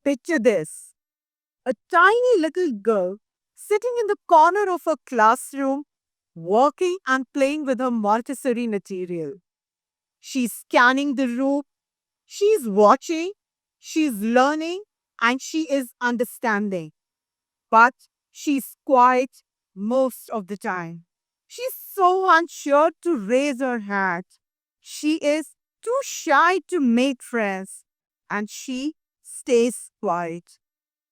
Picture this: a tiny little girl sitting in the corner of her classroom, working and playing with her Montessori material. She's scanning the room, she's watching, she's learning, and she is understanding. But she's quiet most of the time. She's so unsure to raise her hand. She is too shy to make friends, and she stays quiet.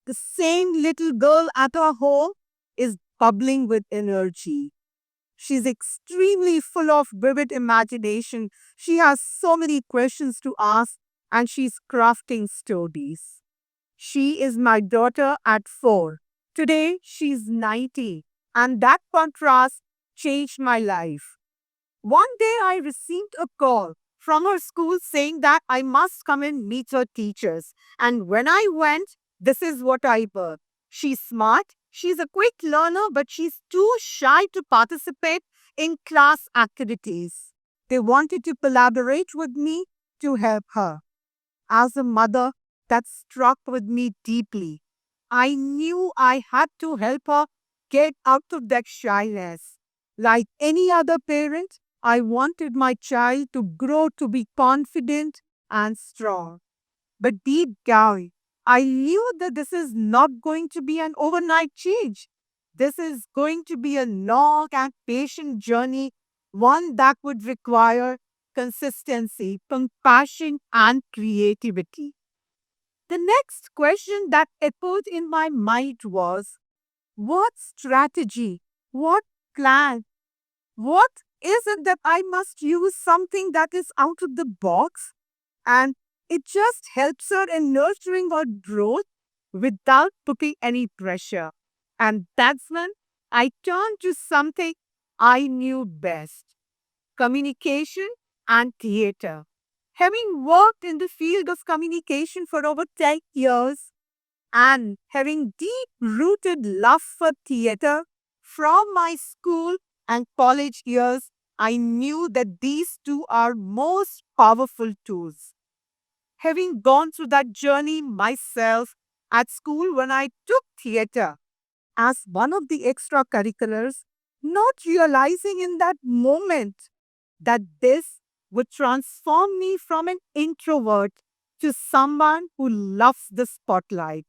The same little girl at her home is bubbling with energy. She's extremely full of vivid imagination. She has so many questions to ask, and she's crafting stories. She is my daughter at 4. Today, she's 90, and that contrast changed my life. One day, I received a call from her school saying that I must come and meet her teachers. And when I went, this is what I heard. She's smart, she's a quick learner, but she's too shy to participate in class activities. They wanted to collaborate with me to help her. As a mother, that struck with me deeply. I knew I had to help her get out of that shyness. Like any other parent, I wanted my child to grow to be confident and strong. But deep down, I knew that this is not going to be an overnight change. This is going to be a long and patient journey, one that would require consistency, compassion, and creativity. The next question that echoed in my mind was: what strategy? What plan? What is it that I must use something that is out of the box and it just helps her in nurturing her growth without putting any pressure? And that's when I turned to something I knew best: communication and theater. Having worked in the field of communication for over 10 years and having deep rooted love for theater from my school and college years, I knew that these two are most powerful tools. Having gone through that journey myself at school when I took theater as one of the extracurriculars, not realizing in that moment that this would transform me from an introvert to someone who loves the spotlight,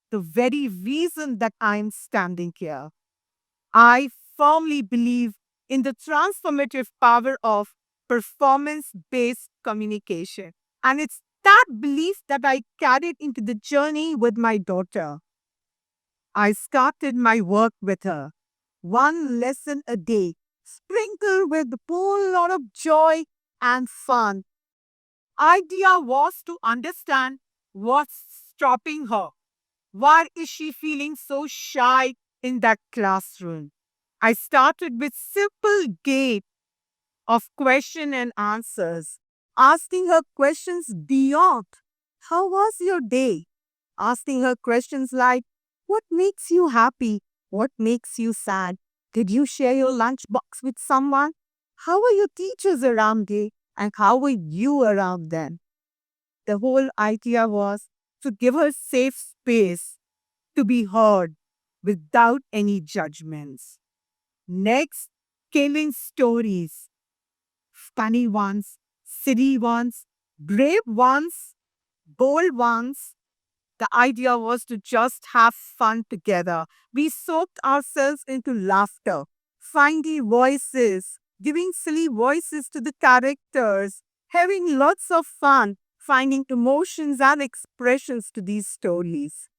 the very reason that I'm standing here. I firmly believe in the transformative power of performance based communication. And it's that belief that I carried into the journey with my daughter. I started my work with her, one lesson a day, sprinkled with a whole lot of joy and fun. Idea was to understand what's stopping her. Why is she feeling so shy in that classroom? I started with simple game of question and answers, asking her questions beyond how was your day? Asking her questions like, what makes you happy? What makes you sad? Did you share your lunchbox with someone? How are your teachers around you? And how were you around them? The whole idea was to give her safe space to be heard without any judgments. Next came in stories: funny ones, silly ones, brave ones, bold ones. The idea was to just have fun together. We soaked ourselves into laughter, finding voices, giving silly voices to the characters, having lots of fun, finding emotions and expressions to these stories.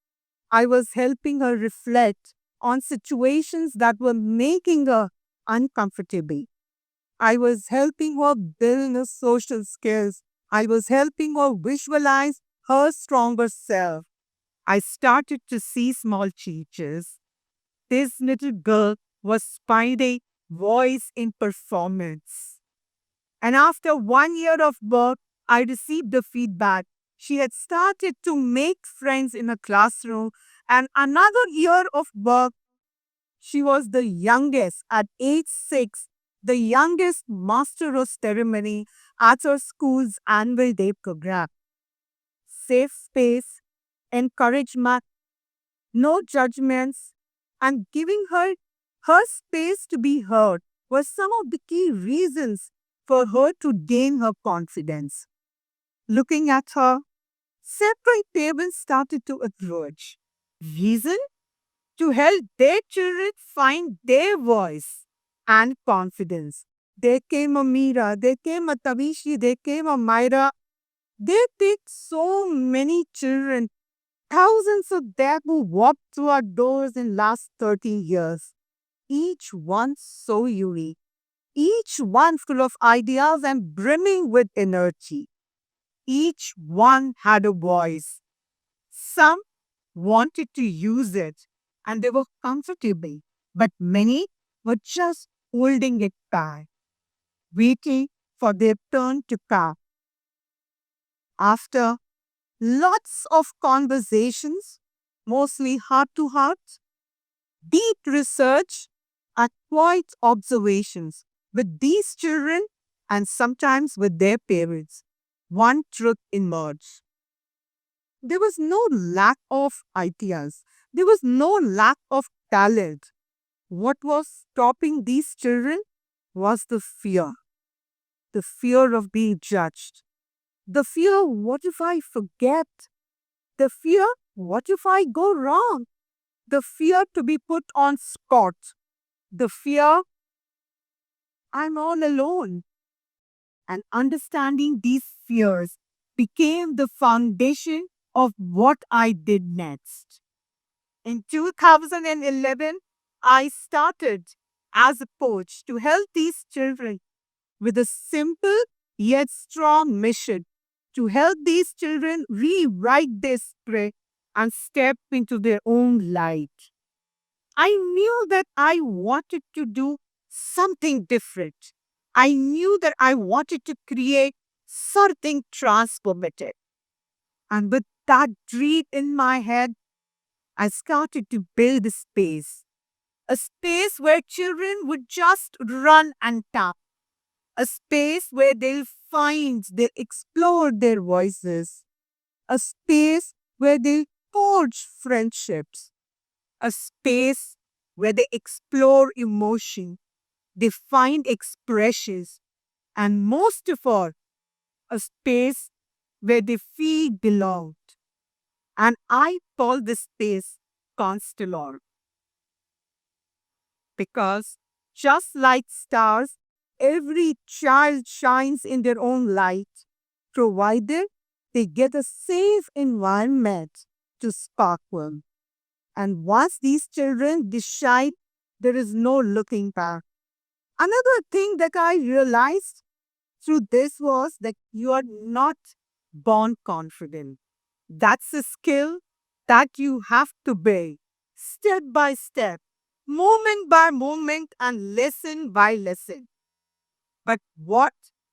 I was helping her reflect on situations that were making her uncomfortable. I was helping her build her social skills. I was helping her visualize her stronger self. I started to see small changes. This little girl was finding voice in performance. And after 1 year of work, I received the feedback. She had started to make friends in a classroom. And another year of work, she was the youngest at age 6, the youngest master of ceremony at her school's annual day program. Safe space, encouragement, no judgments, and giving her space to be heard were some of the key reasons for her to gain her confidence. Looking at her, separate parents started to emerge. Reason? To help their children find their voice and confidence. There came a Mira, there came a Tavishi, there came a Myra. They picked so many children, thousands of them who walked through our doors in last 30 years. Each one so unique, each one full of ideas and brimming with energy. Each one had a voice. Some wanted to use it and they were comfortable, but many were just holding it back, waiting for their turn to come. After lots of conversations, mostly heart to heart, deep research, and quiet observations with these children and sometimes with their parents, one truth emerged. There was no lack of ideas. There was no lack of talent. What was stopping these children was the fear of being judged, the fear, what if I forget? The fear, what if I go wrong? The fear to be put on spot, the fear, I'm all alone. And understanding these fears became the foundation of what I did next. In 2011, I started as a coach to help these children with a simple yet strong mission to help these children rewrite their script and step into their own light. I knew that I wanted to do something different. I knew that I wanted to create something transformative. And with that dream in my head, I started to build a space where children would just run and tap, a space where they'll explore their voices, a space where they'll forge friendships, a space where they explore emotion, they find expressions, and most of all, a space where they feel belonged. And I call this space Constellar because just like stars, every child shines in their own light, provided they get a safe environment to sparkle. And once these children decide, there is no looking back. Another thing that I realized through this was that you are not born confident. That's a skill that you have to build step by step, moment by moment, and lesson by lesson. But what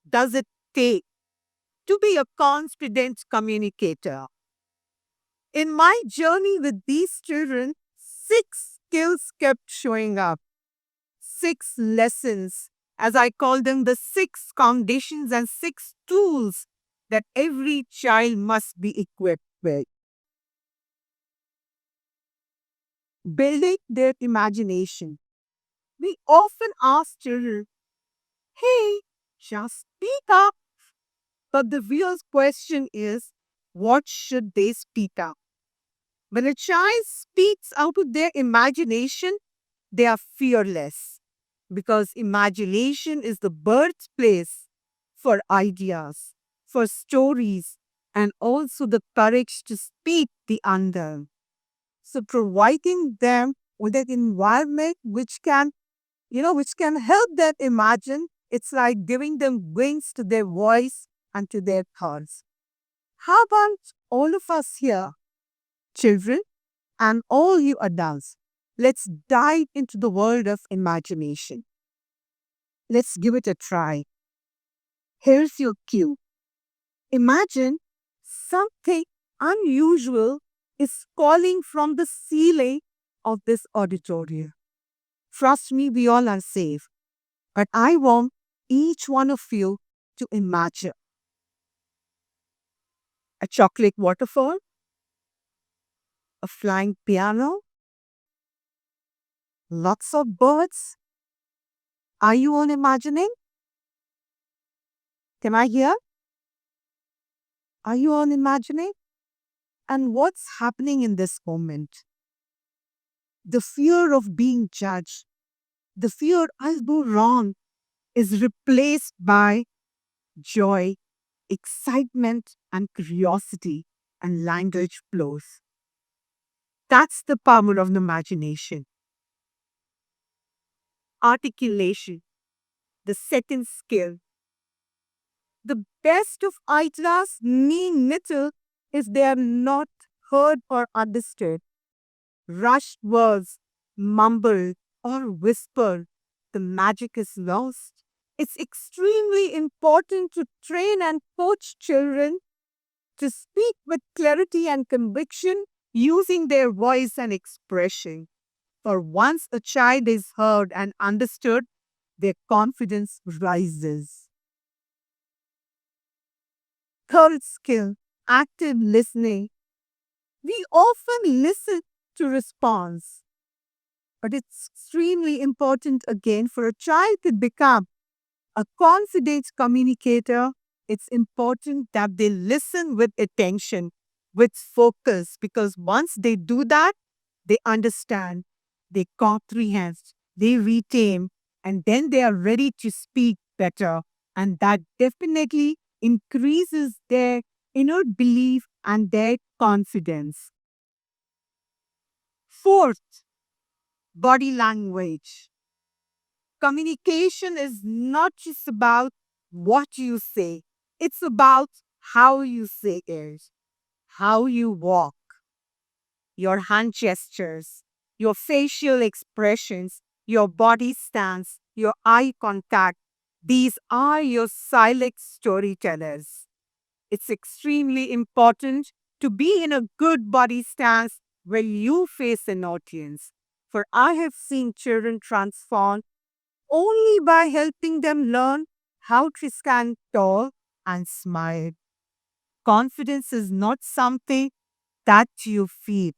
does it take to be a confident communicator? In my journey with these children, six skills kept showing up, six lessons, as I call them, the six foundations and six tools that every child must be equipped with. Building their imagination. We often ask children, hey, just speak up. But the real question is, what should they speak up? When a child speaks out of their imagination, they are fearless because imagination is the birthplace for ideas, for stories, and also the courage to speak the unknown. So providing them with an environment which can help them imagine, it's like giving them wings to their voice and to their thoughts. How about all of us here, children, and all you adults? Let's dive into the world of imagination. Let's give it a try. Here's your cue. Imagine something unusual is calling from the ceiling of this auditorium. Trust me, we all are safe. But I want each one of you to imagine a chocolate waterfall, A flying piano? Lots of birds? Are you all imagining? Can I hear? Are you all imagining? And what's happening in this moment? The fear of being judged, the fear I'll go wrong, is replaced by joy, excitement, and curiosity, and language flows. That's the power of the imagination. Articulation, the second skill. The best of ideas mean little if they are not heard or understood. Rushed words, mumbled, or whispered, the magic is lost. It's extremely important to train and coach children to speak with clarity and conviction using their voice and expression. For once a child is heard and understood, their confidence rises. Third skill, active listening. We often listen to response, but it's extremely important again for a child to become a confident communicator. It's important that they listen with attention, with focus, because once they do that, they understand, they comprehend, they retain, and then they are ready to speak better. And that definitely increases their inner belief and their confidence. Fourth, body language. Communication is not just about what you say, it's about how you say it, how you walk, your hand gestures, your facial expressions, your body stance, your eye contact. These are your silent storytellers. It's extremely important to be in a good body stance when you face an audience. For I have seen children transform only by helping them learn how to stand tall and smile. Confidence is not something that you feel,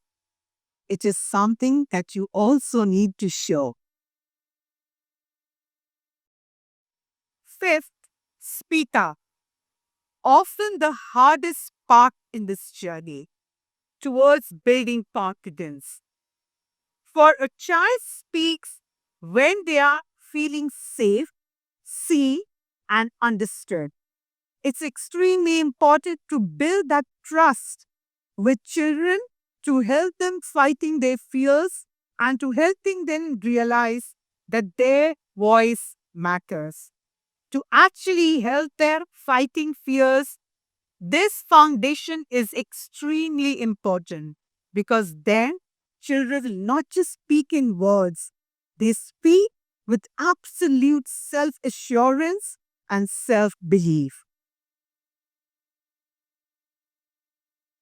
it is something that you also need to show. Fifth, speak up. Often the hardest part in this journey towards building confidence. For a child speaks when they are feeling safe, seen, and understood. It's extremely important to build that trust with children to help them fighting their fears and to helping them realize that their voice matters. To actually help their fighting fears, this foundation is extremely important because then children will not just speak in words, they speak with absolute self assurance and self belief.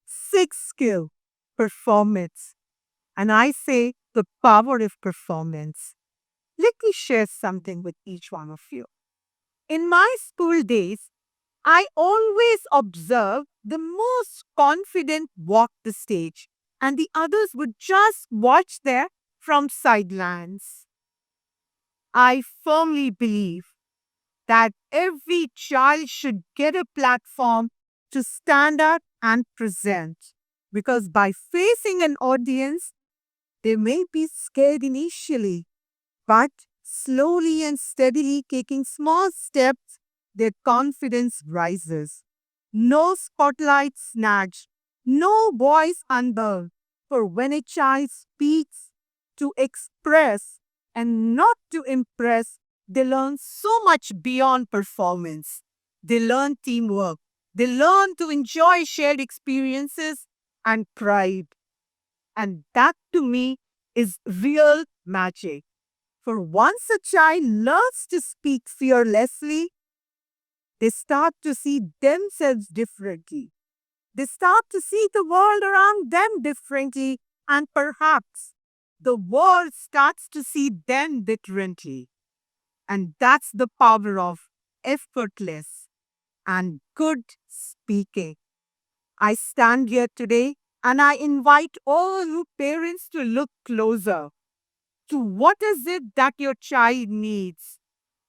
Sixth skill, performance. And I say the power of performance. Let me share something with each one of you. In my school days, I always observed the most confident walk the stage, and the others would just watch there from sidelines. I firmly believe that every child should get a platform to stand up and present. Because by facing an audience, they may be scared initially, but slowly and steadily taking small steps, their confidence rises. No spotlight snatched, no voice unburned. For when a child speaks to express and not to impress, they learn so much beyond performance. They learn teamwork. They learn to enjoy shared experiences and pride. And that to me is real magic. For once a child learns to speak fearlessly, they start to see themselves differently. They start to see the world around them differently, and perhaps the world starts to see them differently. And that's the power of effortless and good speaking. I stand here today And I invite all you parents to look closer to what is it that your child needs,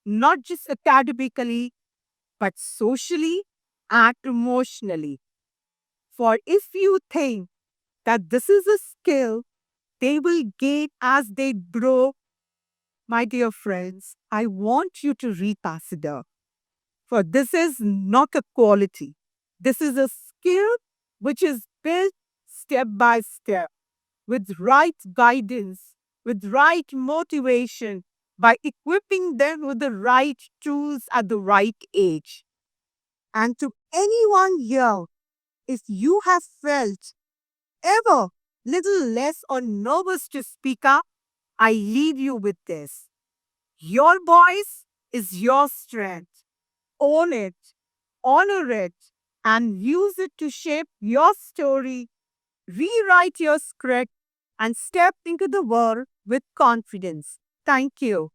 not just academically, but socially and emotionally. For if you think that this is a skill they will gain as they grow, my dear friends, I want you to reconsider. For this is not a quality. This is a skill which is built step by step with right guidance, with right motivation, by equipping them with the right tools at the right age. And to anyone here, if you have felt ever little less or nervous to speak up, I leave you with this. Your voice is your strength. Own it, honor it, and use it to shape your story, rewrite your script, and step into the world with confidence. Thank you.